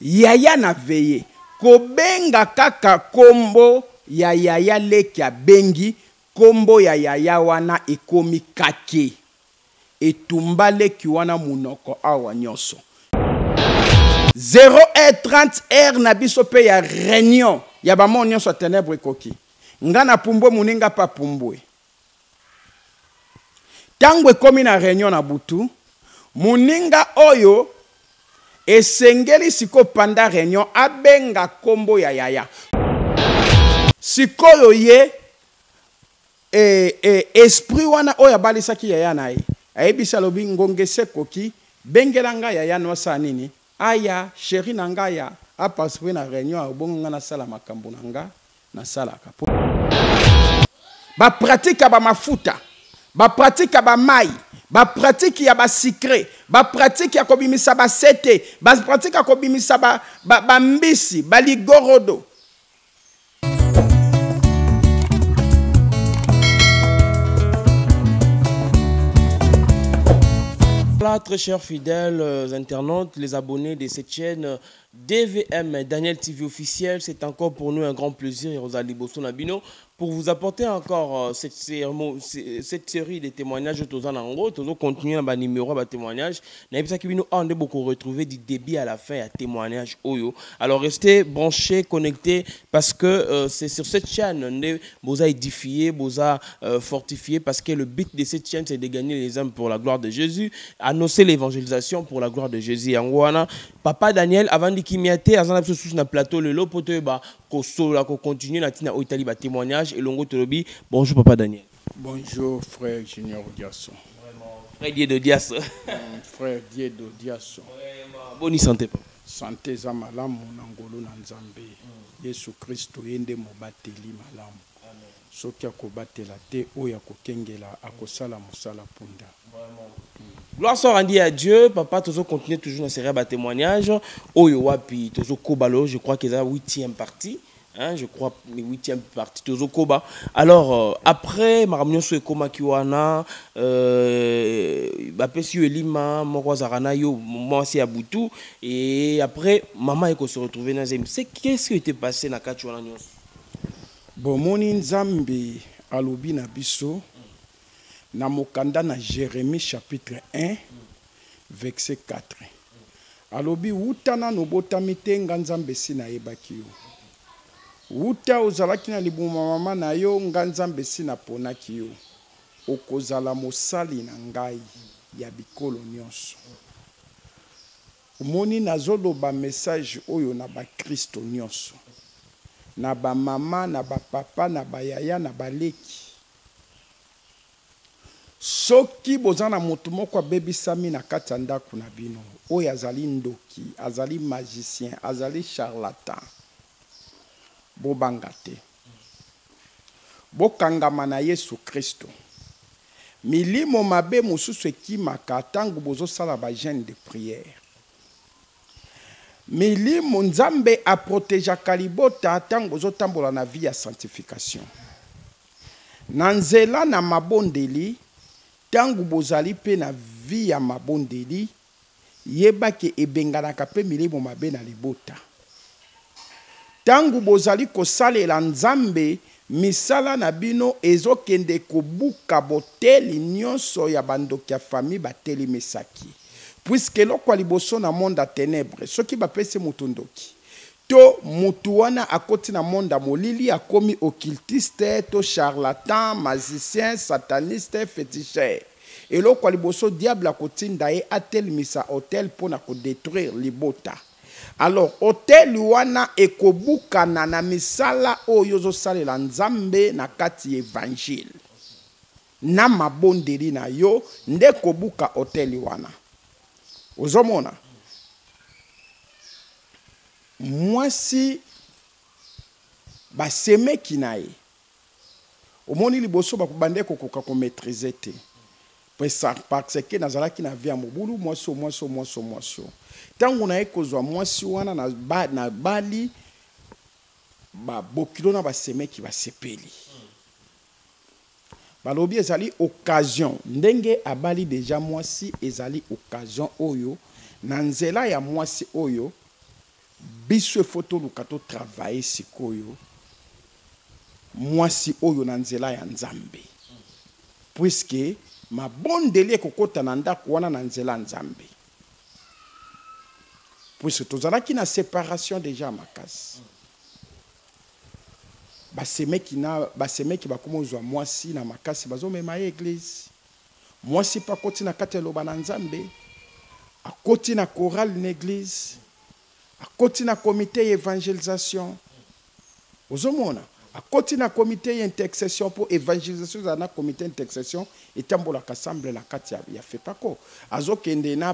yaya na veye kobenga kaka kombo ya yaya leki abengi kombo ya yaya wana ekomi kake etumba leki wana munoko awa nyonso 0h30 na biso pe ya réunion ya bamo nyonso ténèbre koki nga na pumbwe muninga pa pumbwe tango ekomi na réunion na butu muninga oyo esengeli siko panda réunion abenga kombo ya yaya sikoyo ye esprit wana oyo abalisaki yaya na ye ayebisa lobi ngongese koki bengelanga yaya no sa nini aya chéri na nga ya apaswe na réunion abongo nga na sala makambo na nga na sala kapo ba pratique ba mafuta ba pratique ba mai ba pratique ya ba secret ba pratique ya kobimisa ba sete ba pratique ya kobimisa ba mbisi ba ligorodo. Voilà, très chers fidèles internautes, les abonnés de cette chaîne DVM Daniel TV officiel, c'est encore pour nous un grand plaisir et Rosalie Bosso Nabino pour vous apporter encore cette série de témoignages tous en gros, toujours continuer dans numéro de témoignages. On a beaucoup retrouvé du début à la fin à témoignages Oyo. Alors restez branchés, connectés parce que c'est sur cette chaîne vous a édifié, vous a fortifié parce que le but de cette chaîne c'est de gagner les âmes pour la gloire de Jésus, annoncer l'évangélisation pour la gloire de Jésus. En Papa Daniel avant de kimiate azana sur na plateau le lopoto ba ko sola ko continuer na tina Italie ba témoignage et longo tolobi. Bonjour Papa Daniel. Bonjour frère Junior Diasso. Vraiment frère Dieu de Diasso. Frère Dieu de Diasso. Vraiment bonne santé papa. Santé za malamu na ngolo na Nzambe. Yesu Kristo yende mobateli malamu. Amen. Soki akobatela te oya kokengela akosala musala punda. Vraiment. Gloire soit rendue à Dieu. Papa, toujours continuer toujours dans série de témoignages. Oyo wapi, toujours Kobalo, je crois que c'est la 8e partie. Hein, je crois la 8e partie, toujours Koba. Alors, après, Maramnyo Koma Kiwana, Bapesio Elima, Moro Zarana, Yo, moi c'est Aboutou. Et après, maman est se retrouver dans Zem. C'est qu'est-ce qui était passé dans Kachuana Nyos? Bon, mon Nzambe, Alobi Nabiso. Na mokanda na Jérémie chapitre 1 verset 4. Alobi utana no botami te nganzambe sina yebaki yo. Uta ozalaki na libuma mama na yo nganzambe sina ponaki yo. Okozala mosali na ngai ya bikolo nyonso. Umoni nazoloba message oyo na ba Kristo nyonso. Na ba mama, na ba papa, na ba yaya, na ba leki. Soki bozana motu moko abebisami na kati ya ndako na bino oyo azali ndoki azali magicien azali charlatan bobanga te bokangama na Yesu Kristo milimo mabe mosusu ekimaka tango bozosala ba jeûne de prière milimo Nzambe aprotejaka libota tango bozotambola na vie ya sanctification na nzela na mabondeli tangu bozali pe na vie ya mabondeli yeba ke ebenganaka pe milimo mabe na libota tangu bozali kosalela Nzambe misala na bino ezokende kobuka boteli nyonso ya bandoki ya famille bateli mesaki puisque lokwa liboso na monde ya ténèbres soki bapesi mutu ndoki to mutu wana akoti na monde molili akomi occultiste to charlatan magicien sataniste féticheur eloko liboso diable akotinda ye atelemisa hôtel pona ko détruire libota alors hôtel wana ekobukana na misala oyo zosalela Nzambe na kati évangile na mabondeli na yo nde kobuka hôtel wana ozomona mwasi basemeki na ye omoni liboso bakubande kokoka ko maîtriser te parce que nazalaki na vie ya mobulu mwasi tango na ye kozwa mwasi wana na bali bokilo na basemeki basepeli balobi ezali occasion ndenge abali deja mwasi ezali occasion oyo na nzela ya mwasi oyo biso photo lukato travailler sikoyo mwasi oyo na nzela ya nzambe puisque mabondeli kokota na ndako wana na nzela nzambe puisque tozalaki na séparation déjà makasi basemeki bakomozwa mwasi na makasi bazomema ye église mwasi pa koti na kati eloba na nzambe akoti na chorale na église akoti na comité d'évangélisation ozomona akoti na comité d'intercession pour évangélisation na comité d'intercession etambolaka assemble na kati ya fepako azokende na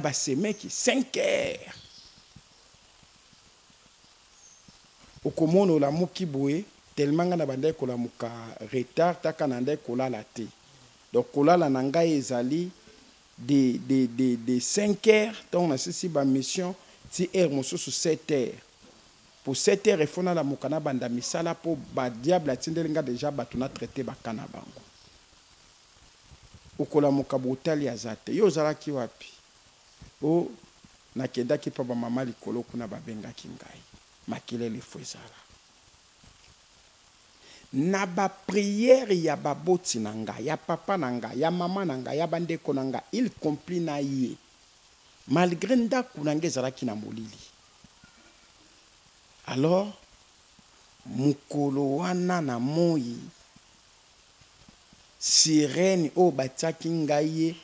basemeki 5 heures okomono la muki boye tellement nga na bandai kola muka retard taka na ndai kolala te donc kolala na ngai ezali de 5 heures donc na sisi ba mission ti heure mosusu 7 heures pour 7 heures efona la muka na banda misala po ba diable atindeli nga déjà batu na traité bakana bango okola muka botali azate yo zalaki wapi o nakendaki pa ba mama likolo kuna babengaki ngai makilele fwezala na ba prière ya baboti na nga ya papa na nga ya mama na nga ya bandeko na nga il compli na ye malgré ndako na nga ezalaki na molili alors mukolo wana na moi sirène o batiaki ngai ye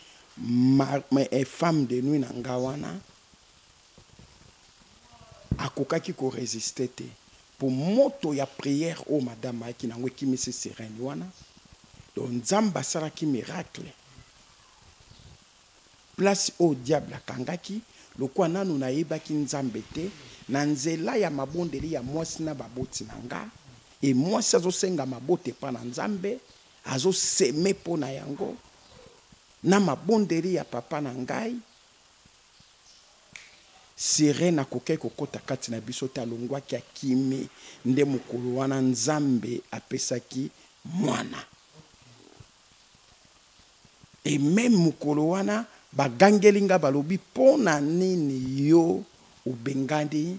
femme de nuit na nga wana akokaki ko résister te pour moto ya prière o madame aki nango ekimisi sirène wana donc nzambe asalaki miracle place au diable akangaki lokwa nanu nayebaki nzambe te na nzela ya mabondeli ya mwasi na baboti na nga e mwasi azosenga mabote pa na nzambe azoseme mpo na yango na mabondeli ya papa na ngai sirène akokei kokota kati na biso te alongwaki akimi nde mokolo wana nzambe apesaki mwana et même mokolo wana bagangeli nga balobi mpona nini yo obengani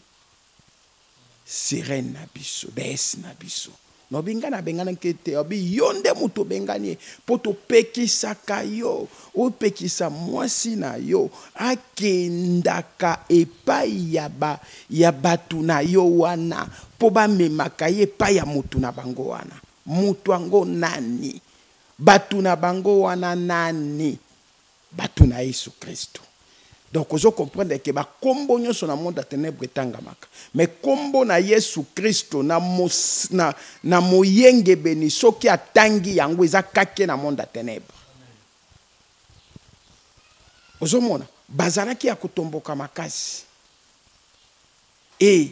sirène na biso deesse na biso nobinga na bengana nkete obi yo nde mutu obengani po topekisaka yo opekisa mwasi na yo akendaka epai ya batu na yo wana po bamemaka ye epai ya mutu na bango wana mutu ango nani batu na bango wana nani batu na Yesu Kristo. Donc, vous comprenez que ba kombo nyonso na monde ténèbre etangamaka. Mais kombo na Yesu Kristo na moyenge beni soki atangi yango eza kake na monde ténèbre. Ozomona bazalaki ya kutomboka makasi. Et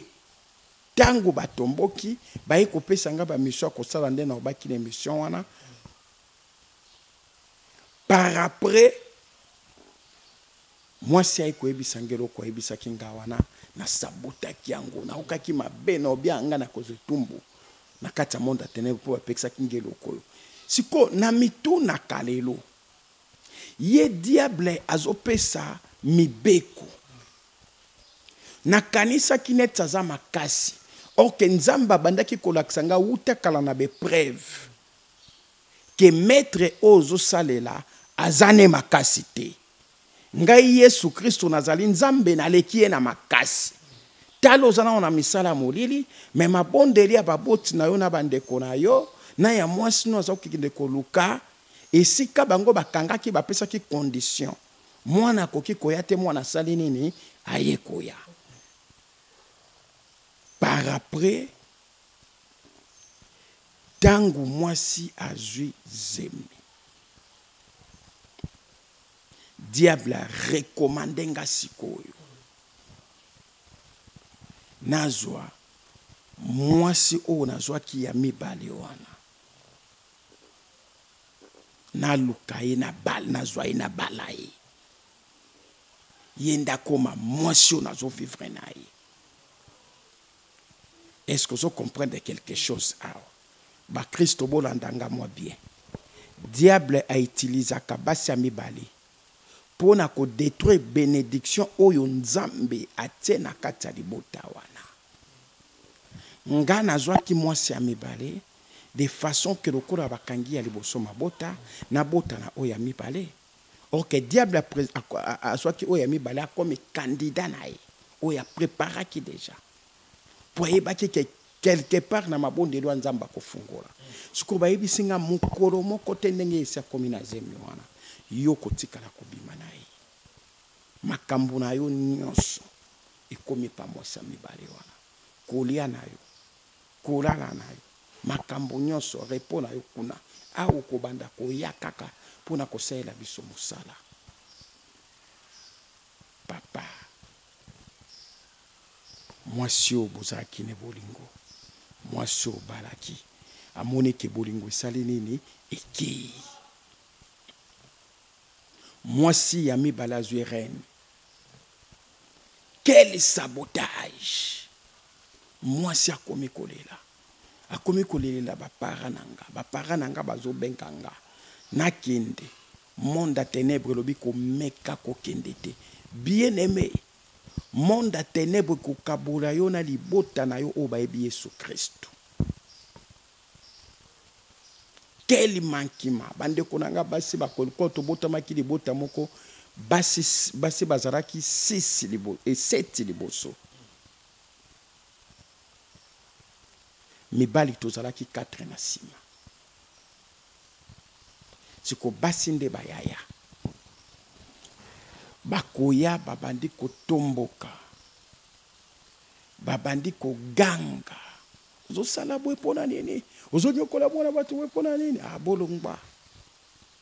tango batomboki baye kopesa nga ba mission ko sala nde na obaki na mission wana. Par après moi si ay koyebisa ngelo koyebisa kinga wana na sabotaki yango na okaki mabe na obianga na kozetumbu na kati ya monde ténèbre po apekisa kingelo koyo siko na mitu na kalelo ye diable azopesa mibeko na kanisa kinetsa za makasi orke nzamba bandaki kolakisa nga uta kala na bepreuve ke maître ozo salela azane makasi te ngai Yesu Kristo nazali nzambe naleki ye na makasi talo zana na misala molili me mabondeli ya baboti na yo na bandeko na yo na ya mwasi no azokikinde koluka esika bango bakangaki bapesaki condition mwana koki koya te mwana sali nini aye koya par après tangu mwasi azwi zemi diable a recommandé nga sikoyo nazwa mwasi o nazwa ki ya mibale wana na lukaye na bal nazwa na balaye yenda koma mwasi o nazo vivre na ye. Est-ce que vous comprenez quelque chose? Ba Christo bolandanga moi bien. Diable a utilisé kabasi ya mibale pona ko détruire bénédiction oyo nzambe atie na kati ya libota wana. Nga nazwaki mwasi ya mibale de façon que lokola bakangi ya liboso mabota na bota na oyo ya mibale. Or que diable azwaki oyo ya mibale comme candidat na ye oyo apreparaki déjà po yebaki ke quelque part na mabondeli wa nzambe akofungola. Sikoyo bayebisi nga mokolo moko te ndenge esi akomi na zemi wana yo kotikala kobima na ye. Makambo na yo nyonso ekomi pa mwasi ya mibale wana. Kolia na yo, kolala na yo, makambo nyonso repo na yo kuna awo kobanda koya kaka pona kosalela biso mosala. Papa, mwasi oyo bozalaki ne bolingo, mwasi oyo balaki amoni ke bolingo esali nini ekei. Mwasi ya mibale azwi reine. Quel sabotage! Mwasi akomi kolela. Akomi kolela bapara nanga. Bapara nanga bazo benkanga. Nakende. Monde à ténèbres lobi ko meka ko kendete. Bien aimé. Monde à ténèbres ko kabula yo na libota na yo oba ebi Yesu Christ. Quel manquement. Bande konanga basi bakoto bota maki libota moko. Basi bazaraki 6 libo et 7 liboso. Mibali tozalaki 4 na sima. Siko basi nde bayaya. Bakoya babandi kotomboka. Babandi koganga. Ozo sala bwe pona nini? Ozo nyokola mwana batu bwe pona nini? Ah bolongba.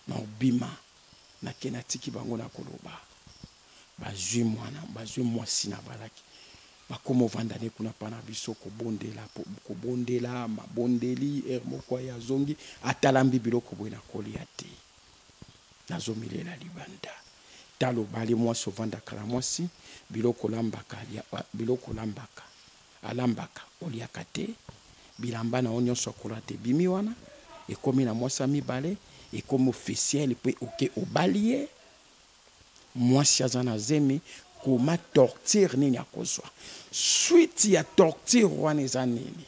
Na obima. Na kenatiki bango na koloba. Bazwi mwana, bazwi mwasi na balaki. Bakomo vandane kuna pana biso kobondela, mabondeli, ermoko ya zongi, atalambi biloko bwe na kolia te. Nazo milela libanda. Talo bali mwasi vanda kala mwasi, biloko lambaka, alambaka, oliaka te, bilamba na onyo sokola te bimi wana, ekomi na mwasi mibale, et comme officiel peut ok obalie moi si azana zemi koma torture nini akozwa suite ya torture wana eza nini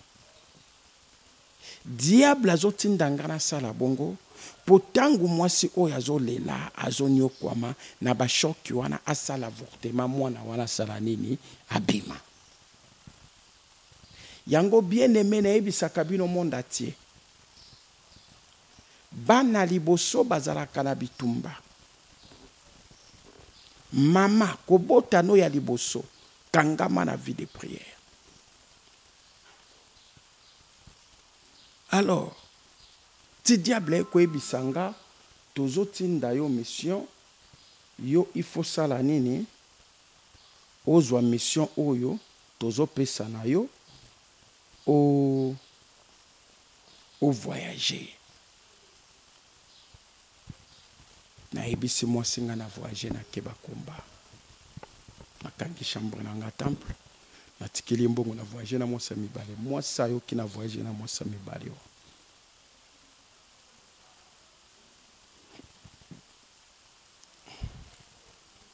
diable azotinda na sala bongo potangu mwasi oyo azolela azonyokwama na bashoki wana asala avortement mwana wana sala nini abima yango bien aimé na ebisaka bino monde atie bana liboso bazalaka na bitumba. Mama kobota no ya liboso kangama na vie de prière. Alors, ti diable ko ebisanga tozotinda yo mission yo il faut sala nini ozwa mission oyo tozopesa na yo o voyager. Na ebisi mwasi nga na voyager na keba komba. Na kangi chambre na nga temple. Na tikeli mbongo na voyager na mwasi mibale. Mwasi ayo ki na voyager na mwasi mibale.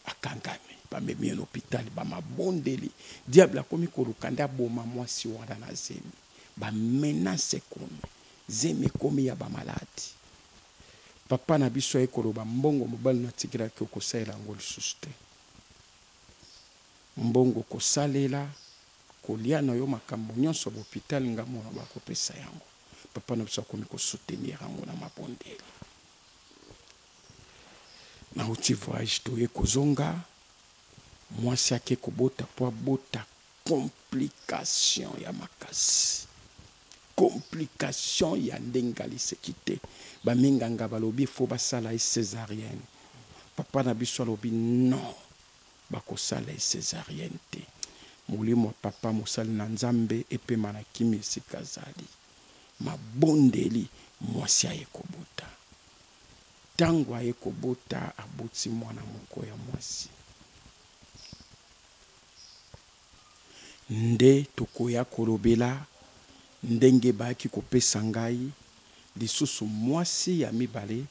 Akangami. Ba memi en hôpital. Ba mabondeli. Diable a komi korukanda boma mwasi wanda na zemi. Ba menace komi. Zemi komi ya ba maladi. Papa na biso ekoloba mbongo mobali na tikira ki okosalela ngo lisusu te. Mbongo kosalela kolia na yo makambo nyonso hôpital ngamo na bakopesa yango. Papa na biso akomi kosoutenir yango na mabondeli. Na uti voyage toye kozonga mwasi ake kobota po bota complication ya makasi. Complication ya ndengali sekite ba minganga balobi fo basala césarienne papa na biso lobi non bako sala césarienne te mulimo papa musali na nzambe epema na kimi sikazali mabondeli mwasi aye kobota tango aye kobota aboti mwana moko ya mwasi nde tokoya kolobela ndenge baki kopesa ngai lisusu mwasi ya mibale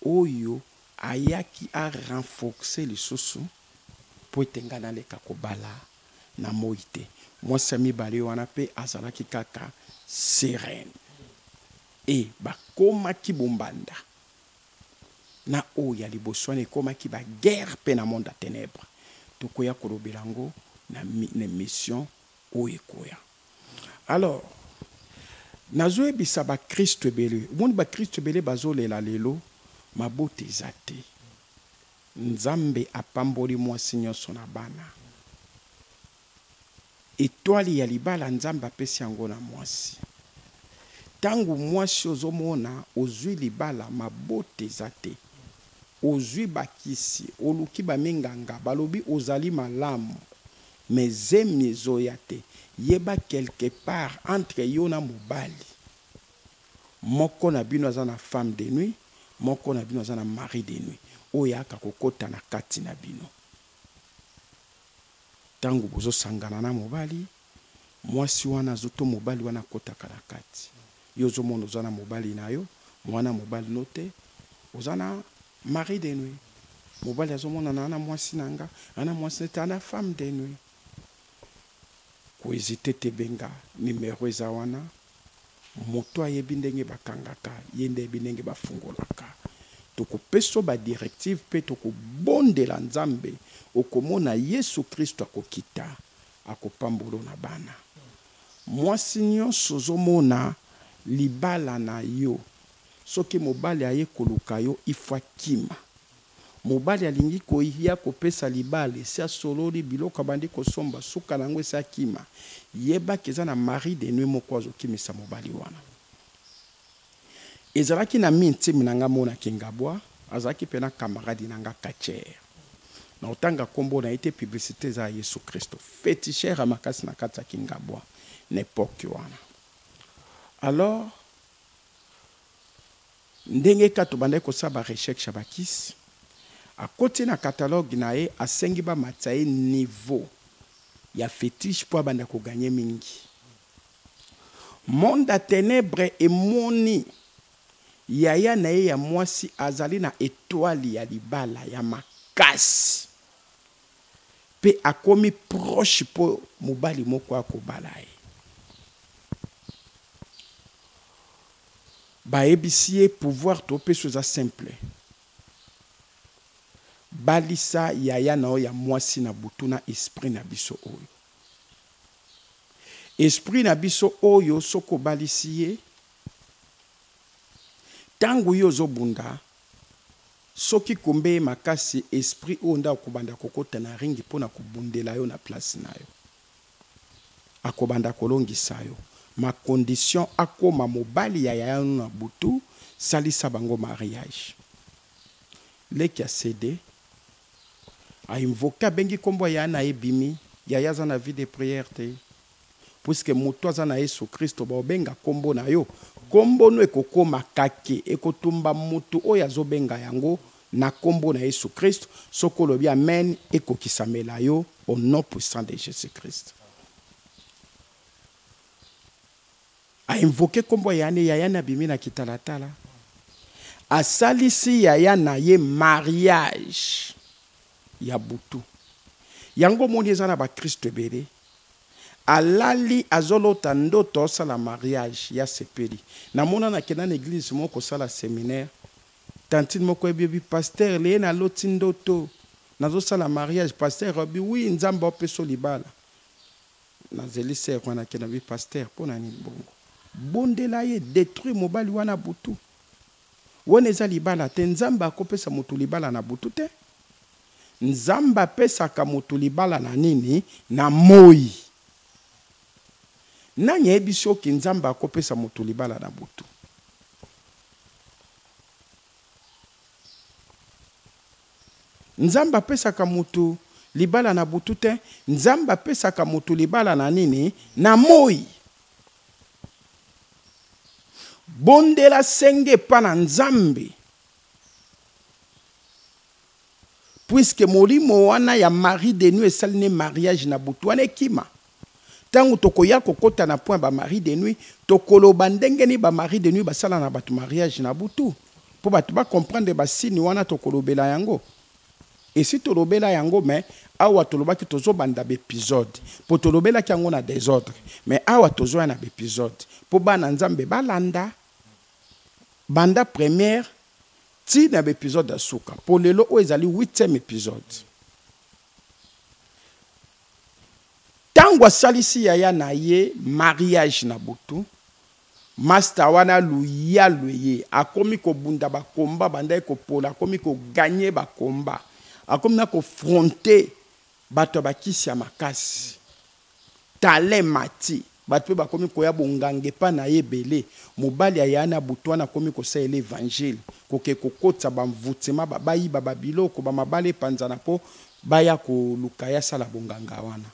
oyo ayaki a renforcer lisusu po etengana leka kobala na moi te. Mwasi ya mibale wana mpe azalaki kaka sereine. E bakomaki bombanda na oyo ya liboso wana ekomaki baguerre mpe na monde ya ténèbre. Tokoya kolobela yango na mission oyo ekoya. Alors nazoyebisa bakristo ebele, omoni bakristo ebele bazolela lelo mabote eza te. Nzambe apamboli mwasi nyonso na bana. Étoile ya libala nzambe apesi yango na mwasi. Tangu mwasi ozomona ozwi libala mabote eza te. Ozwi bakisi, oluki bamenganga, balobi ozali malamu. Mais zemi ezoya te. Yeba quelque part entre yo na mobali. Moko na bino aza na femme de nuit, moko na bino aza na mari de nuit. Oya aka kokota na kati na bino. Tangu bozo sangana na mobali, mwasi wana zoto mobali wana kotaka na kati. Yo zomona oza na mobali na yo, mwana mobali note, oza na mari de nuit. Mobali azomona na ana mwasi nanga, ana mwasi nete ana femme de nuit. Ko hésiter te benga numéro eza wana, moto ayebi ndenge bakangaka, yende yebi ndenge bafungolaka. Toko peso ba directive pe toko bondela nzambe okomona Yesu Kristo akokita akopambolo na bana. Mwasi nyonso ozomona libala na yo, soki mobali aye koluka yo ifwa kima. Mobali alingi koya kopesa libala si asololi biloko bandi kosomba suka nango esa kima. Yeba keza na mari de nuit moko azokimisa mobali wana. Ezalaki na minti minanga mona kingabwa, azaki pena camarade nanga kacher. Na otanga kombo na ite publicité za Yesu Kristo. Féticheur makasi na kata kingabwa n'époque wana. Alors ndenge kato bande ko saba recherche bakisi. A côté na catalogue na ye asengi ba matsaye niveau ya fétiche po banda ko gagner mingi. Monde à ténèbres et moni yaya na ye ya mwasi azali na étoile ya libala ya makasi. Pe akomi proche po mobali moko akobala ye. Ba ebisiye pouvoir tope chose simple. Balisa yaya na ya mwasi na butu na esprit na biso oyo. Esprit na biso oyo soko balisiye. Tangu yo zobunda, soki kombe makasi esprit onda okobanda kokota na ringi pona kubundela yo na place na yo. Akobanda kolongisa yo. Ma condition akoma mobali ya yaya na butu salisa bango mariage. Leki a cédé. A invoqué bengi kombo ya na ebimi yaya za na vie de prière te. Puisque moto za na Yesu Kristo ba obenga kombo na yo. Kombo no ekokoma kake ekotumba mutu oyo azobenga yango na kombo na Yesu Kristo soko lobi amen ekokisamela yo au nom puissant de Jésus Christ. A invoqué kombo yane yaya na bimi na kitalatala. A salisi yaya na ye mariage ya butu. Yango moni ezana ba Kristo ebele. Alali azolota ndoto sala mariage ya sepeli. Na mona na kena na église moko sala séminaire. Tantine moko ebi pasteur le na loti ndoto. Nazo sala mariage pasteur obi oui nzamba opeso libala. Na zelise wana kena bi pasteur pona ni bongo. Bondela ye détruit mobali wana butu. Wone eza libala te nzamba akopesa mutu libala na butu te. Nzamba pesa ka mutu libala na nini na moi. Nanya ebiso ki nzamba akopesa mutu libala na butu. Nzamba pesa ka mutu libala na butu te. Nzamba pesa ka mutu libala na nini na moi. Bondela senge pa na nzambe. Puisque molimo wana ya mari de nuit esaline mariage na butu wana ekima. Tangu tokoya kokota na point ba mari de nuit, tokolo bandenge ni ba mari de nuit basala na batu mariage na butu. Pour bato ba comprendre ba sini wana to kolobela yango. Et si to lobela yango mais awa to loba ki tozo banda be épisode. Pour to lobela ki yango na désordre. Mais awa tozo na be épisode. Pour ba na nzambe balanda banda première ti na be épisode da suka. Pour lelo o ezali 8e épisode. Tango salisi ya na ye mariage na butu. Master wana luya luye akomi ko bunda ba komba banda ko pola akomi ko gagner ba komba akomi na ko fronter bato ba kisi ya makasi talent mati bato ba komi ko ya bongange pa na yebele mobali ya na butu wana komi ko sa l'évangile ko ke ko kotsa ba mvutsema ba yi ba biloko ba mabale panzana po baya ko lukaya sala bonganga wana.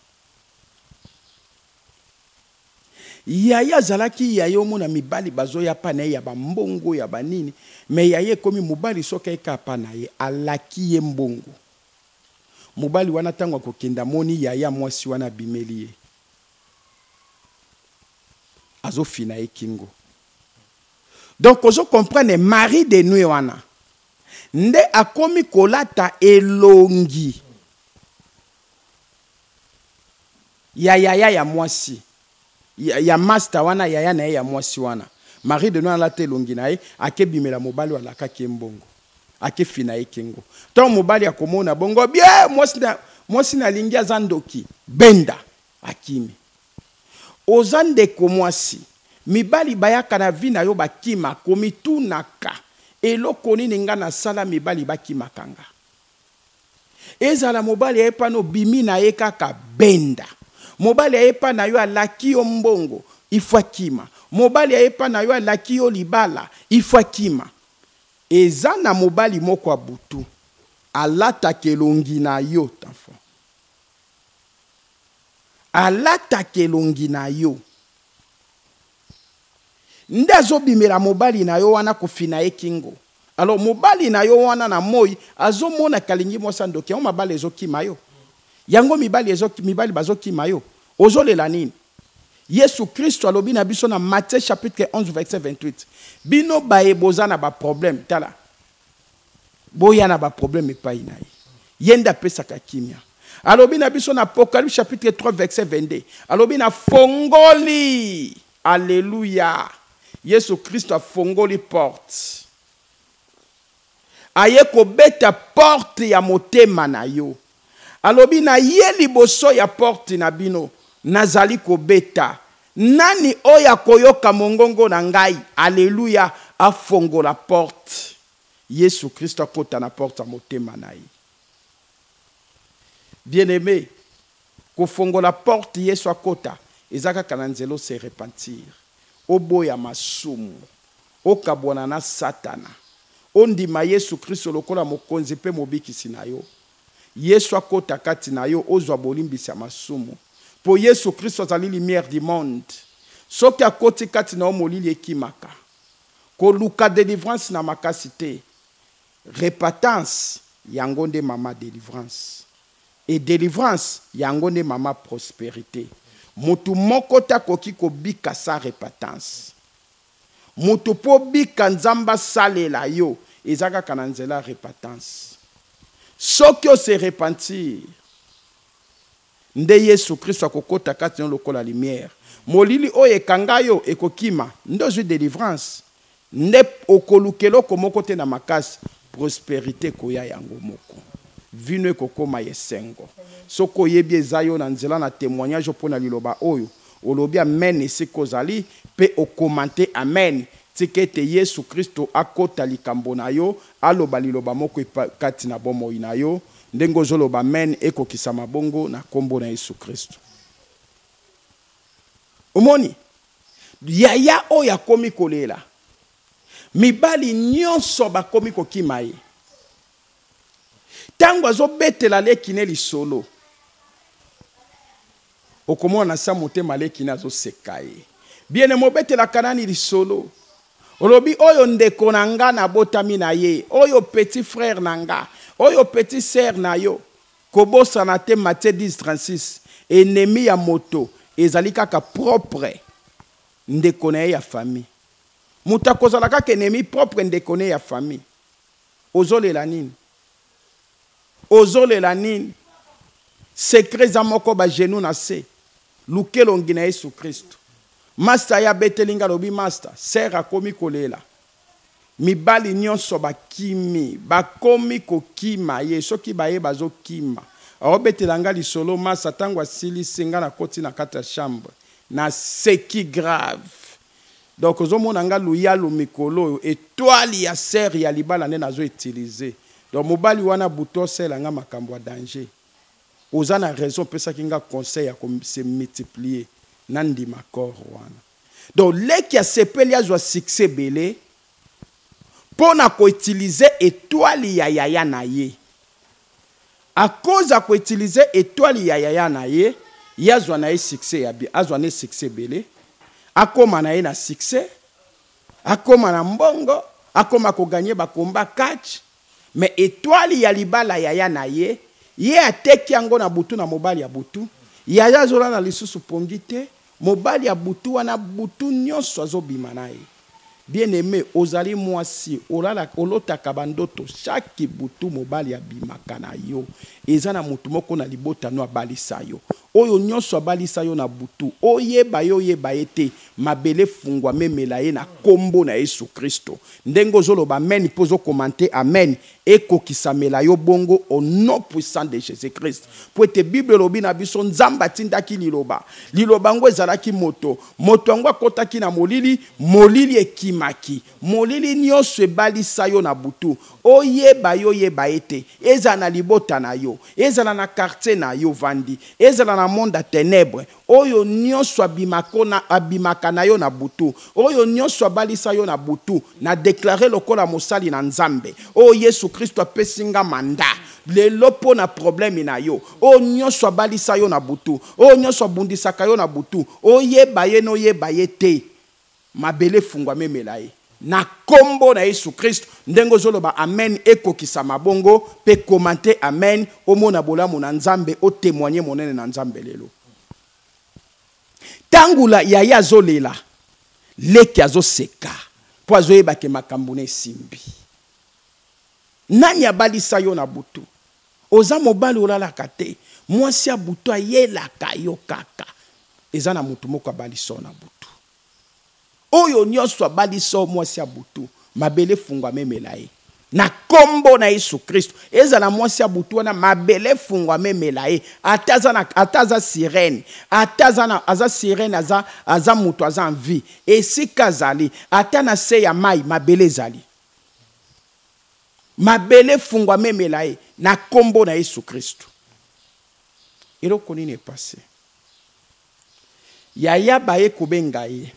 Yaya zalaki yayo mona mibali bazo ya pa na ya ba mbongo ya banini me yaye komi mobali soka eka pa na ye alaki ye mbongo mobali wana tango kokenda moni yaya mwasi wana bimeli ye azo fina ye kingo. Donc ozo comprendre mari de nuit wana nde akomi kolata elongi ya mwasi ya master wana yaya na ya mwasi wana mari de noa la telongi na ye akebimela mobali wala kakembongo akefina ye kingo to mobali akomona bongo bien mwasi na lingi azandoki benda akimi ozande ko mwasi mibali bayaka na vi na yo bakima komitunaka eloko nini nga na sala mibali bakima kanga ezala mobali epano bimi na ye kaka benda mobali ayepa na yo alaki yo mbongo ifwa kima mobali ayepa na yo alaki yo libala ifwa kima eza na mobali moko abutu alata kelongi na yo tafo alata kelongi na yo nde azobimela mobali na yo wana kofina ye kingo. Alors mobali na yo wana na moi azomona kalingi mosandoki o mabali ezokima yo yango mibali bazokima yo ozolela nini. Yesu Kristo alobi na biso na Matthieu chapitre 11 verset 28 bino baeboza na ba problème tala boya na ba problème epai na ye yenda pesaka kimia. Alobi na biso na Apocalypse chapitre 3 verset 22 alobi na fongoli alléluia Yesu Kristo a fongoli porte aye ko beta porte ya motema na yo. Alobi na ye liboso ya porte na bino nazali ko beta nani oya koyoka mongongo na ngai alléluia afongola porte. Yesu Kristo akota na porte ya motema na ye. Bien-aimé, kofongola porte Yesu akota ezaka kananzelo se repentir oboya masumu okabwana na satana ondima Yesu Kristo lokola mokonzi pe mobikisi na yo. Yesu akota kati na yo ozwa bolimbisi ya masumu po Yesu Kristo azali lumière du monde. Soki akoti kati na yo molili ekimaka koluka délivrance na makasi te. Repentance yango nde mama délivrance et délivrance yango nde mama prospérité. Mutu moko takoki kobika sa repentance mutu po bika nzamba salela yo ezaka kananzela repentance. Soki o se repentir nde Yesu Kristo akokota kati na lokola lumière molili oyo ekanga yo ekokima ndozwi délivrance nde okolukelo komoko te na makasi prospérité koya yango moko vino ekokoma yesengo. Soko oyebi eza yo na nzela na témoignage mpona liloba oyo olobi amen esika ozali pe okomante amen tika ete Yesu Kristo akota likambo na yo aloba liloba moko kati na bomoi na yo ndenge ozoloba amen ekokisa mabongo na kombo na Yesu Kristo. Omoni yaya oyo akomi kolela mibali nyonso bakomi kokima ye tango azobetela lekine lisolo okomona sa motema lekine azoseka ye bien mobetela kanani lisolo olobi oyo ndeko na nga na botami na ye oyo petit frère na nga oyo petit sœur na yo kobosana te. Matthieu 10:36 ennemi ya moto ezali kaka propre ndeko na ye ya famille Muta kozala kaka ennemi propre ndekone ya famille. Ozolela nini? Ozolela nini? Secret za moko ba genou na se. Lukelo ngina Yesu Kristo. Master ya betelinga lobi master. Sera komi kolela. Mibali nyonso bakimi. Bakomi kokima. Ye soki baye bazo kima. Aobetelanga lisolo master tango asili senga na koti na kata chambre. Na seki grave. Donc ozomona nga luya lu mikolo étoile ya serre ya libala ne nazo utiliser. Donc mobali wana buto sela nga makambo ya danger. Oza na raison pesa kinga conseil ya se multiplier nandi makor wana. Donc leki ya sepeli azwa succès belé pona ko utiliser étoile ya yaya na ye. À cause à ko utiliser étoile ya yaya na ye, yazwa na ye succès ya bi, azwa ne succès belé. Akoma na ye na succès, akoma na mbongo, akoma ko gagner ba combat catch, mais étoile ya libala yaya na ye, ye ateki yango na butu na mobali ya butu, yaya zola na lisusu pongite, mobali ya butu wana butu nyonso azobima na ye. Bien aimé, ozali mwasi, olota kabandoto, chaque butu mobali ya bimaka na yo, ezana mutu moko na libota no abalisa yo. Oyo nyonso abalisa yo na butu, oyeba yo yeba ete, mabele fungwa memela ye na kombo na Yesu Kristo. Ndengo zoloba amen, pozo commenter amen, eko kisamela yo bongo au nom puissant de Jésus Christ. Pour te Bible lobi na biso nzamba tindaki liloba. Liloba ngo ezalaki moto. Moto ngo akotaki na molili, molili ekimaki. Molili nyonso ebalisa yo na butu. Oyeba yo yeba ete, ezala na libota na yo, ezala na quartier na yo vandi, ezala na monde à ténèbres. Oyo nyonso abimaka na yo na butu. Oyo nyonso abalisa yo na butu. Na déclarer lokola mosali na nzambe. O Yesu Kristo apesinga manda. Lelo po na problème na yo. O nyonso abalisa yo na butu. O nyonso abundisaka yo na butu. O yeba ye no yeba ye te. Mabele fungwa memela ye. Na kombo na Yesu Kristo. Ndengo zoloba amen eko kisama bongo. Pe commenter amen. Omo na bolamu na nzambe. O témoigner monene na nzambe lelo. Tangula yaya zolela. Leki azo seka. Po azo yeba ke makambune simbi. Nani abalisa yo na butu. Oza mobali olala kate. Mwasi ya butu ayelaka yo kaka. Eza na mutu moko abalisa na butu. Oyo nyonso abaliso mwasi ya butu. Mabele fungwa memela ye. Na kombo na Yesu Kristo. Eza na mwasi ya butu wana mabele fungwa memela ye. Ataza sirene. Aza sirene aza mutu aza envie. Esika zali. Ata na se ya mai mabele zali. Mabele fungwa memela ye. Na kombo na Yesu Kristo. Eloko nini est passé. Yaya baye kubenga ye.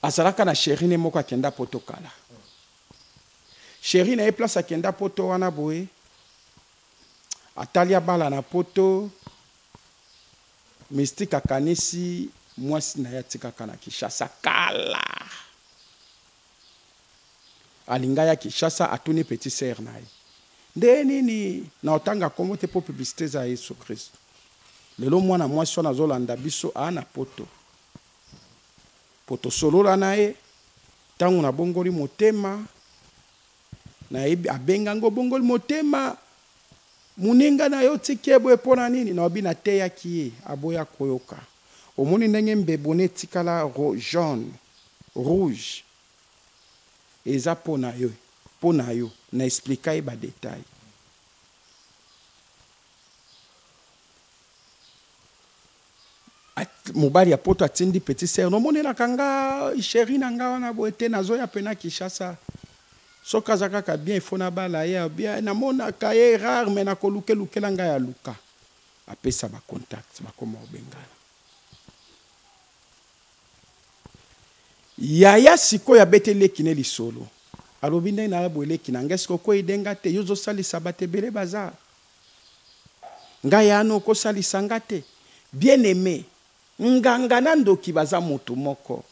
Azalaka na chéri moko akenda poto kala. Chéri na ye place akenda poto wana boye. Atalia bala na poto. Mystique akanisi mwasi na ya tikaka na Kishasa kala. Alinga ya Kishasa atuni petit sœur na ye. Nde nini na otanga komo te po publicité za Yesu Kristo. Lelo mwana mwasi wana zolanda biso ana poto. Poto solola na ye, tangu na bongoli motema, na ebi abenga ngo bongoli motema, muninga na yo tikebwe pona nini, na obi na teya kiye, aboya koyoka. Omoni ndenge mbebone tikala jaune, rouge, eza pona yo, na explika ye ba détail. Mobali ya poto atindi petit sœur no monela kanga chéri na nga wana boete nazo ya pena Kishasa soka zakaka bien il faut na bala ya bien na mona kaye rare mais na koluke lukela nga ya luka apesa ba contact ba koma obengana yaya siko ya betele kine lisolo alobi ndenge na boele kinanga siko ko idenga te yozo sali sabate bele bazar nga ya no ko sali sangate bien aimé nganga na ndoki baza moto moko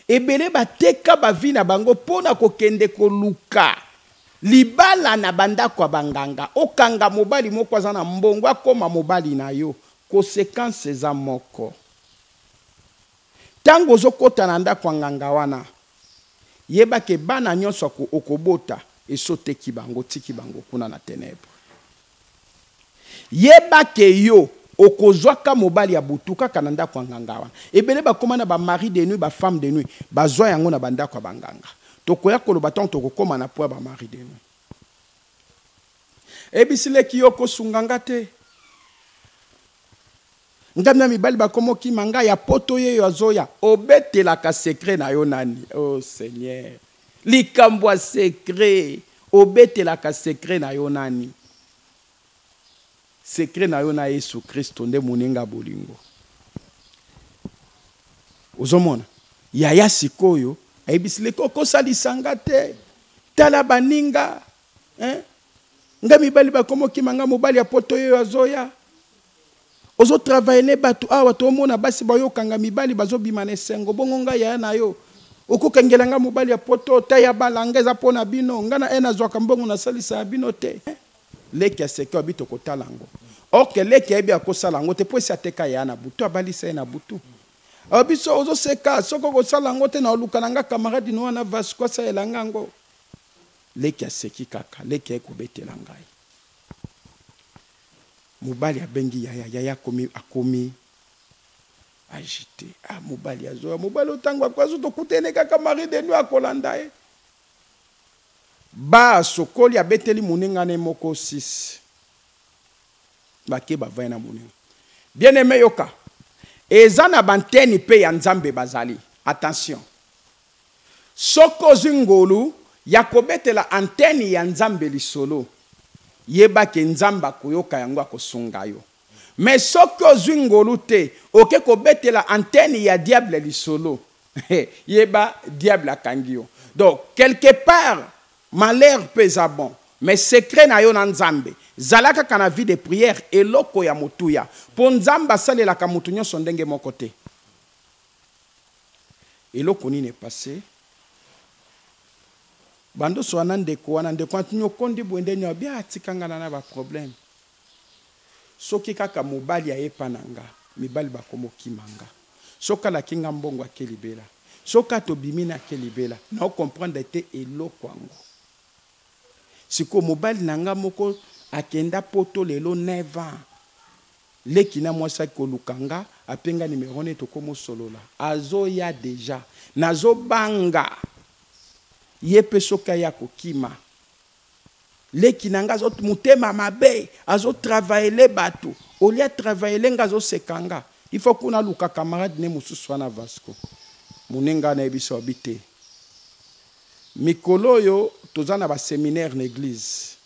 ebele bateka bavi na bango pona kokende koluka libala na banda kwa banganga okanga mobali moko aza na mbongo akoma mobali na yo conséquence za moko Tango ozokota na ndako nganga wana yeba ke bana nyonso okobota esoteki bango tiki bango kuna na ténèbre. Yeba ke yo okozwaka mobali ya butu kaka na ndako nganga wana. Ebele bakoma na ba mari de nuit, ba femme de nuit, bazwa yango na bandako ya banganga. Tokoya koloba tango tokokoma na po ba mari de nuit. Ebisileki yo kosunganga te. Ngamna mibali bakomo ki manga ya poto ye yo azoya obetela ka secret na yo nani. Oh Seigneur. Likambwa secret obetela ka secret na yo nani. Secret na yo na Yesu Kristo nde muninga bolingo. Ozomona yaya sikoyo ayibisileki okosalisanga te. Tala baninga nga mibali bakomo ki manga mobali ya poto ye yo azoya. Ozo travailler batu awa to mona basi bayo kanga mibali bazo bimane sengo bongo nga ya na yo okokengela nga mobali ya poto ta ya balanga za pona bino ngana ena zwaka mbongo na salisa bino te leki ya seko bito kotalango oke leki ebi akosalango te po esi ateka ya na butu abalisa na butu abiso ozo seka soko kosalango te na oluka nga camarade no na vasco sa elanga ngo leki ya seki kaka leki ekobetela ngai. Mobali abengi yaya akomi agité. Ah mobali azoya mobali otangwa kwazo tokutene kaka mari de nuit akolanda e. Ba sokoli abeteli muninga ne moko 6. Bake bavaya na muninga. Bien aimé yoka. Ezana banteni pe ya nzambe bazali. Attention. Soko zingolu yakobetela anteni ya nzambe lisolo. Yeba ke nzamba koyoka yango akosunga yo. Mais soki ozwi ngolu te oke kobetela antenne ya diable lisolo. Yeba diable akangi yo. Donc quelque part malheur pesa bon. Mais secret na yo na nzambe. Zalaka kana vie de prière eloko ya mutuya. Po nzamba salelaka mutu nyonso ndenge moko te. Eloko nini passé? Bando so anandeko nyo kondi bwende nyo bia atikanga na ba problème. Soki kaka mobali ayepa nanga, mibali bakomo kimanga. Soka la kinga mbongo akelibela. Soka to bimina akelibela. Na o comprendre te eloko ango. Siko mobali nanga moko akenda poto lelo 9 ans. Leki na mwasa kolukanga apenga numéro ne to komo solola. Azo ya déjà. Nazo banga. Yepe soka ya kokima. Leki nanga zo mutema mabe azo travailler batu. Olia travailler nga zo sekanga. Il faut kuna luka camarade ne mususu na Vasco. Munenga na ebiso habité. Mikolo yo tozana ba séminaire na église.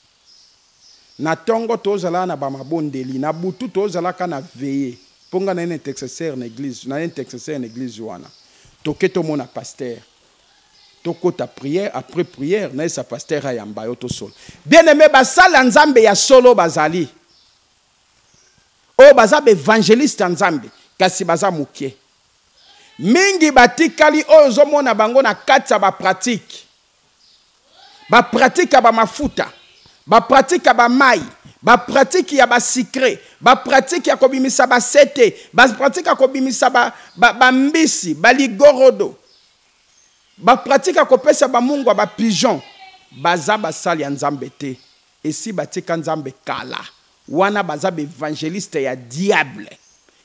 Na tongo tozala na ba mabondeli na butu tozala kana veiller. Ponga na intercesseur na église, na intercesseur na église wana. Toketo mona pasteur. Toko ta prière, après prière, na sa pasteur ayamba yo to sol. Bien aimé, basala nzambe ya solo bazali. O baza be évangéliste nzambe, kasi baza mukie. Mingi batikali oyo zomona bango na kati ya ba pratique. Ba pratique ba mafuta, ba pratique ba mai, ba pratique ya ba secret, ba pratique ya kobimisa ba sete, ba pratique ya kobimisa ba mbisi, ba ligorodo. Ba pratique a kopesa ba mungu ba pigeon baza basali ya nzambe te esi batika nzambe kala wana baza be évangéliste ya diable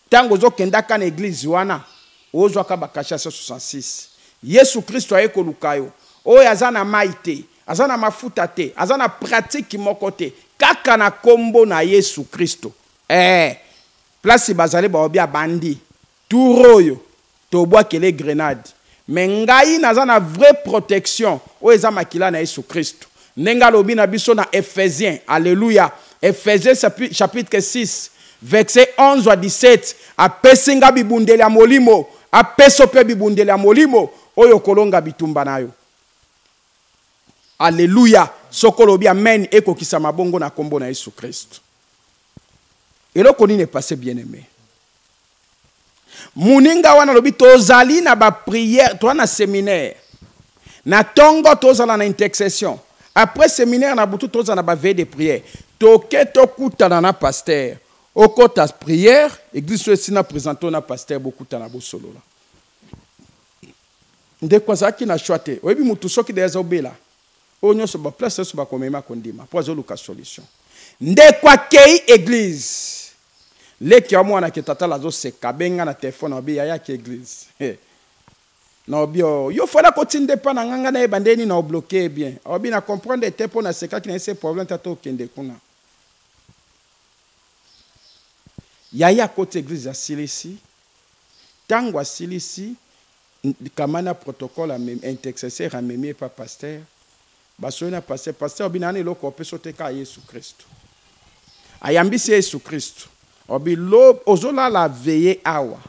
tango zo kenda kana église wana ozwa ka bakasha 66 Yesu Kristo ayeko lukayo oyo azana maite azana mafuta te azana pratique moko te kaka na kombo na Yesu Kristo place bazali ba obia bandi turoyo to bwa kele grenade. Mais ngai naza na vraie protection o eza makila na Yesu Kristo. Nenga lobi na biso na Ephésiens. Alléluia. Ephésiens chapitre 6 verset 11 à 17. Apesinga bibundeli ya molimo, apeso pe bibundeli ya molimo oyo kolonga bitumba nayo. Alléluia. Soko lobi amen ekokisa mabongo na kombo na Yesu Kristo. Eloko nini passé bien-aimé. Muninga wana lobi tozali na ba prière, toi na séminaire. Na tongo tozala na intercession. Après séminaire na butu tozala na ba veille de prière. Toke tokuta na pasteur. Okota prière, église sina présenté na pasteur bokuta na bo solo la. ndeko azalaki na choix te oyebi mutu soki deya azobela oyo nyonso baplace nyonso bakomema kondima mpo azoluka solution ndeko akei église leki ya mwana ke tata azoseka benga na telefone obi yayaki église na obi yo fala kotinde pa na nganga na yeba ndeni na obloqué bien obi na comprendre te mpo na sekaki na ese problème tata okende kuna yaya kote église asilisi tango asilisi kamana protocole intercesseur amemi pa pasteur basoyi na pasteur obi nani eloko opeso te ka Yesu Kristo ayambisi Yesu Kristo obi ozolala veye awa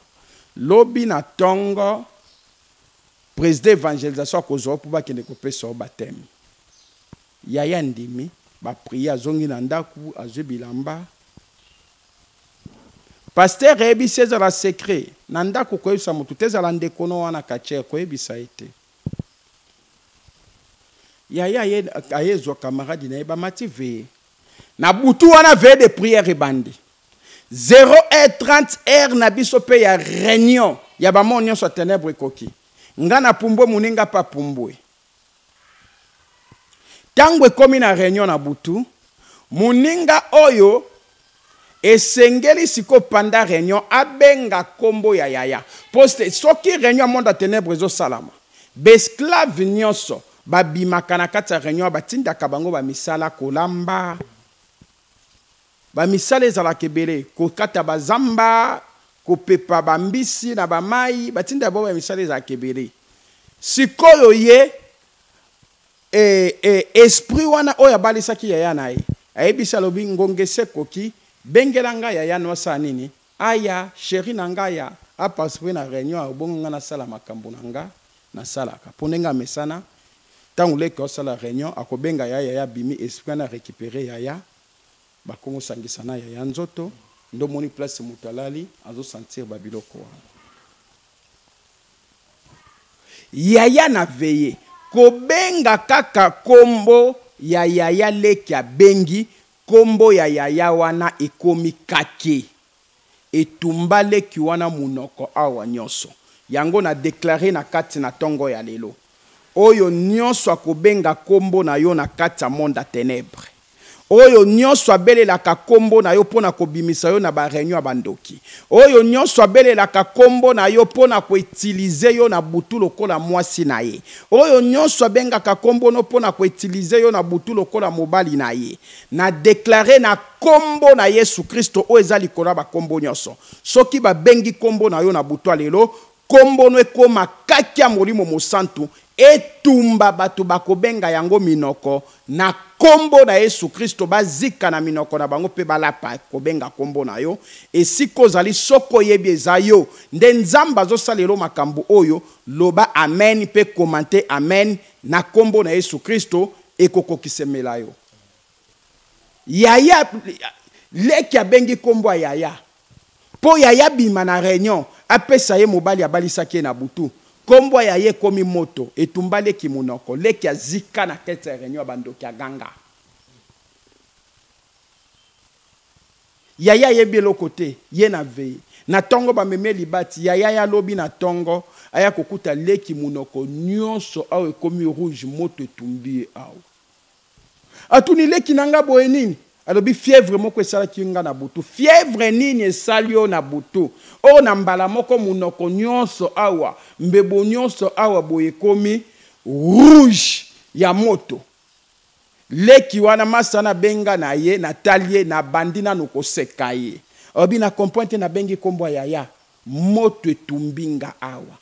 lobi na tongo président évangélisation akozwa mpo bakende kopesa o baptême yaya ndimi baprie azongi na ndaku azwi bilamba pasteur ayebisi ezala secret na ndako koyebisa motu te ezala ndekono wana kacher koyebisa ye te yaya ayezwa camarade na ye bamati veye na butu wana veye de prière ebandi 0h30 na biso mpe ya réunion ya bamoni nyonso ya ténèbre ekoki nga na pumbwe muninga pa pumbwe tango ekomi na réunion na butu muninga oyo esengeli siko panda réunion abenga kombo ya yaya poste soki réunion monde ténèbre ezosalama besclave nyonso babimaka na kati ya réunion batindaka bango bamisala kolamba bamisala ezalaka ebele kokata bazamba kopepa bambisi na bamai batinda bo bamisala ezalaka ebele sikoyo ye esprit wana oyo abalisaki yaya na ye ayebisi alobi ngongese koki bengela ngai yaya nosa nini aya sheri na ngai ya aparticipe na réunion abongo nga nasala makambo na nga nasalaka mpo ndenge amesana ntango leki osala réunion akobenga yaya bimi esprit na récupérer yaya bakongosangisa na yaya nzoto ndomoni place moto alali azosentir babiloko wana yaya na veye kobenga kaka kombo ya yaya leki abengi kombo ya yaya wana ekomi kake etumba leki wana munoko awa nyonso yango na déclaré na kati na tongo ya lelo oyo nyonso akobenga kombo na yo na kati ya monde ya ténèbre oyo nyonso abelelaka kombo na yo pona kobimisa yo na ba réunion ya bandoki oyo nyonso abelelaka kombo na yo pona koutiliser yo na butu lokola mwasi na ye oyo nyonso abengaka kombo no pona koutiliser yo na butu lokola mobali na ye na déclarer na kombo na Yesu Kristo o ezali kola ba kombo nyonso soki ba bengi kombo na yo na butu lelo kombo no ekoma kaki ya molimo mosantu etumba bato bakobenga yango minoko na kombo na Yesu Kristo bazika na minoko na bango pe balapa kobenga kombo na yo esiko zali soko yebi eza yo nde nzamba zosalelo makambo oyo loba amen pe commenter amen na kombo na Yesu Kristo ekokokisemela yo yaya leki abengi kombo ya yaya po yaya bima na réunion apesa ye mobali abalisaki na butu kombo ya ye komi moto etumba leki munoko leki azika na kete réunion bandoki aganga yaya ye bielo kote ye na veye na tongo bameme libati yaya ya lobi na tongo aya kokuta leki munoko nyonso awe komi rouge moto etumbi awo atuni leki nanga boye nini alobi fièvre moko esalaki nga na butu fièvre nini esali yo na butu o na mbala moko munoko nyonso awa mbebo nyonso awa boye komi rouge ya moto leki wana masana benga na ye na talie na bandina no koseka ye obi na comprendre na bengi kombo yaya moto etumbinga awa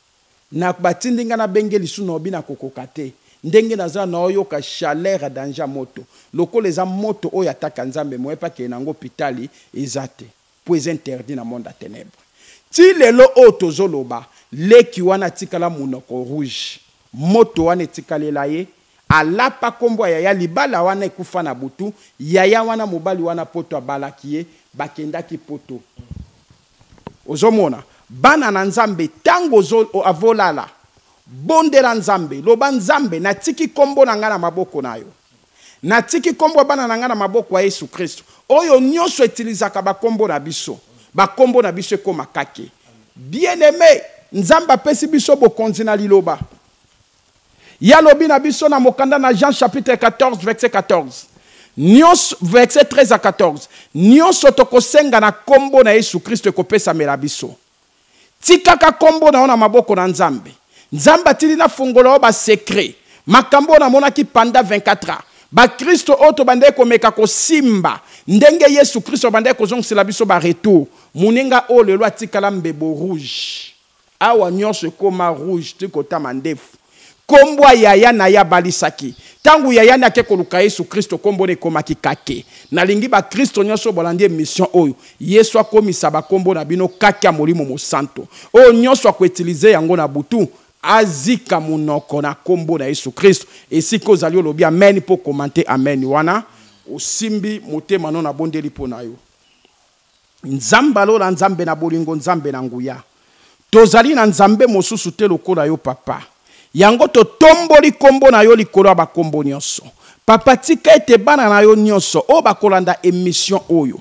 na batindinga na bengi lisu na obi na kokokate ndenge naza na oyo ka chaleur danja moto lokola eza moto oyo ataka nzambe moyepa ke nango pitali ezate po interdit na monde à ténèbres ti lelo o tozoloba leki wana tikala munoko rouge moto wana etikalela ye alapa kombo yaya libala wana ekufa na butu yaya wana mobali wana poto abalaki ye bakendaki poto ozomona bana na nzambe tango avolala bondela nzambe loba nzambe natiki kombo na nga na maboko na yo natiki kombo bana na nga na maboko ya Yesu Kristo oyo nyonso etilizaka bakombo na biso ekoma kake bien aimé nzambe apesi biso bokonzi na liloba Ya lobi na biso na mokanda na Jean chapitre 14 verset 14. Nyonso verset 13 à 14. Nyonso tokosenga na kombo na Yesu Kristo ekopesa mela biso. Tikaka kombo na ona maboko na Nzambe. Nzamba tili na fungola ba secret. Makambo na monaki panda 24 ans. Ba Kristo oto bande komeka ko simba. Ndenge Yesu Kristo bande ko zongsela biso ba retour. Muninga o lelo atikala mbebo rouge. Awa nyonso koma rouge tikota mandefu. Kombo yaya na ya balisaki. Tangu yaya na ke koluka Yesu Kristo kombo ne komaki kake. Nalingi ba Kristo nyonso bolandi mission oyo. Yesu akomisa ba kombo na bino kake ya molimo mo santo. O nyonso akoutiliser yango na butu. Azika munoko na kombo na Yesu Kristo. Esiko zali olobi amen po commenter amen wana. Osimbi motema no na bondeli po na yo. Nzamba lola nzambe na bolingo nzambe na nguya. Tozali na nzambe mosusu te lokola yo papa. Yango to tomboli kombo na yo likolo ba kombo nyonso. Papa tika ete bana na yo nyonso o bakolanda émission oyo.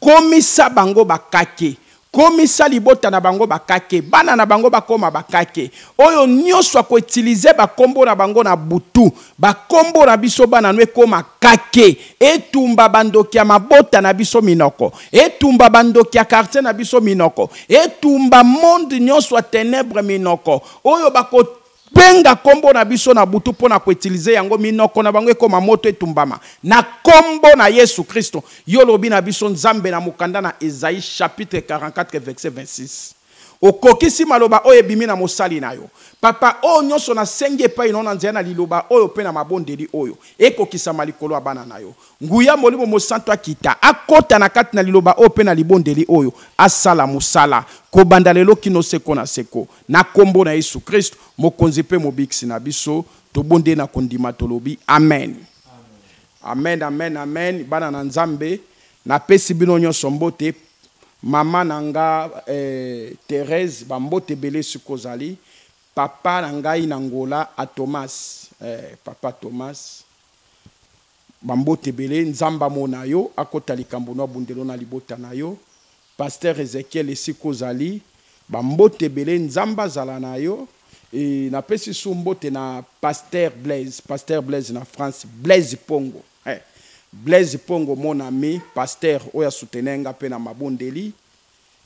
Komisa bango bakake. Komisa libota na bango bakake. Bana na bango bakoma bakake. Oyo nyonso ako utiliser ba kombo na bango na butu. Ba kombo na biso bana nwe koma kake. Etumba bandoki ya mabota na biso minoko. Etumba bandoki ya quartier na biso minoko. Etumba monde nyonso a ténèbres minoko. Oyo bako benga kombo na biso na butu pona ko utiliser yango minoko na bango ekoma moto etumbama na kombo na Yesu Kristo yolobi na biso nzambe na mukanda na Esaïe chapitre 44 verset 26. Okokisi maloba oyo ebimi na mosali na yo papa o nyonso na senge pa inona nzela na liloba oyo pe na mabondeli oyo ekokisa malikolo abana na yo nguya molimo mosanto akita akota na kati na liloba oyo pe na libondeli oyo asala musala ko bandalelo kino seko na seko na kombo na Yesu Kristo mokonzi pe mobiksi na biso to bonde na kondima tolobi amen. Amen amen amen bana na nzambe na pesi bino nyonso mbote mama nanga Thérèse bambote belé sukozali papa nangai nangola a Thomas papa Thomas bambote belé nzamba mona yo akota likambo na bundelo na libota na yo pasteur Ezekiel esikozali bambote belé nzamba zala na yo et na pesi sumbote na pasteur Blaise na France Blaise Pongo Blaise Pongo mon ami pasteur oya soutenenga pe na mabondeli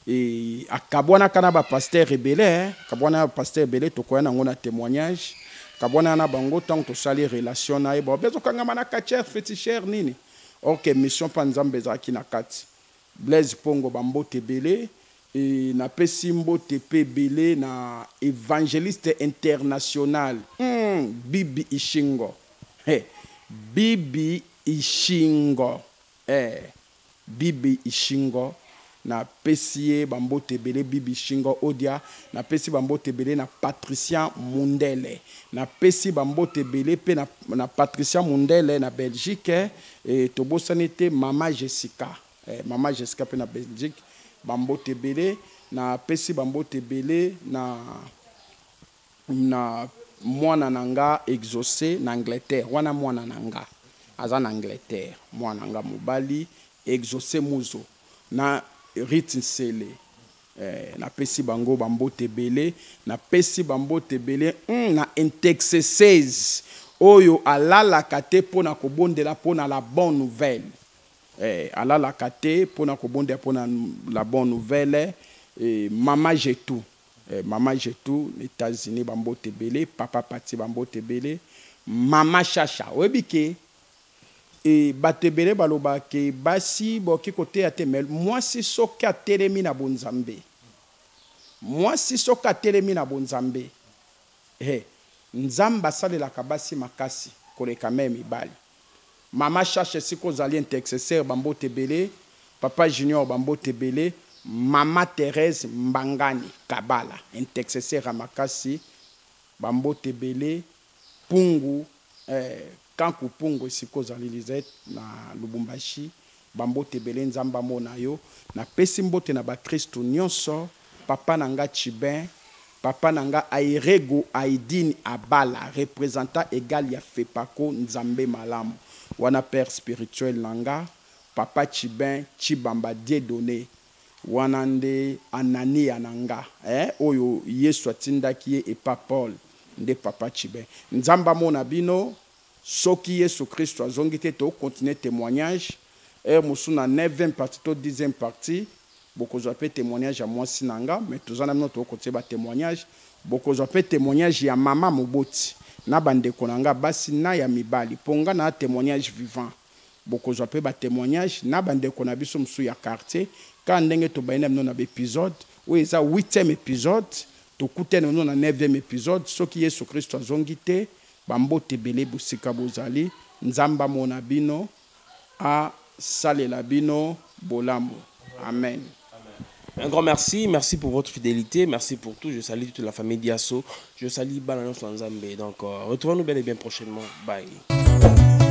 et akabwana kana ba pasteur rebele kabwana pasteur rebele to koya ngona témoignage kabwana na bango tant to sali relation na ebo bezo kanga mana kacher féticheur nini OK mission pa nzambe za kina kati Blaise Pongo bambote belé et na pesi mbote pe belé na évangéliste international Bibi Ishingo Bibi Ishingo Bibi Ishingo na pesie bambote belé Bibi Ishingo odia na pesi bambote belé na Patricia Mundele na pesi bambote belé pe na Patricia Mundele na Belgique et tobosanite Mama Jessica pe na Belgique bambote belé na pesi bambote belé na mwana nanga exaucé na Angleterre wana mwana nanga aza na Angleterre mwana nanga mobali exaucé muzo na Ritinsele na pesi bango bambote belé na pesi bambote belé na Intex 16 oyo alala kate pona kobondela pona la bonne nouvelle alala kate pona kobondela pona la bonne nouvelle Mama Jetou Mama Jetou États-Unis bambote belé papa Pati bambote belé Mama Chacha webike et batebele baloba ke basi boki kote atemel moi si soka telemi na bonzambe nzamba salela kabasi makasi koleka meme bali Mama Chacha siko zali intercesseur bambote belé papa Junior bambote belé Mama Thérèse Mbangani Kabala intercesseur makasi bambote belé pungu kanku pungu siko zali Lisette na Lubumbashi bambote belé nzamba mona yo na pesi mbote na ba Kristo nyonso papa nanga Chibin papa nanga Airego Aidine Abala représentant égal ya Fepako nzambe malamu wana père spirituel nanga papa Chibin Chibamba Dieudonné wana nde Anania nanga oyo Yesu atindaki et pas Paul nde papa Chibe. Nzamba mona bino, soki Yesu Christ azongi te to continuer témoignage. Mosu na 9e partie to 10e partie. Boko zo pe témoignage à moi sinanga, mais tous en amno to continuer ba témoignage. Boko zo pe témoignage ya mama Moboti. Na bande konanga basi na ya mibali. Ponga na témoignage vivant. Boko zo pe ba témoignage na bande konabiso msu ya quartier. Quand ndenge to baina mno na épisode, ou eza 8e épisode. Tokute no na 9e épisode soki Yesu Kristo azongi te bambote belé busika bozali nzamba mona bino a salela bino bolamu. Amen. Un grand merci, merci pour votre fidélité, merci pour tout. Je salue toute la famille Diasso, je salue Balanos Nzambe. Donc retrouvons-nous bel et bien prochainement. Bye.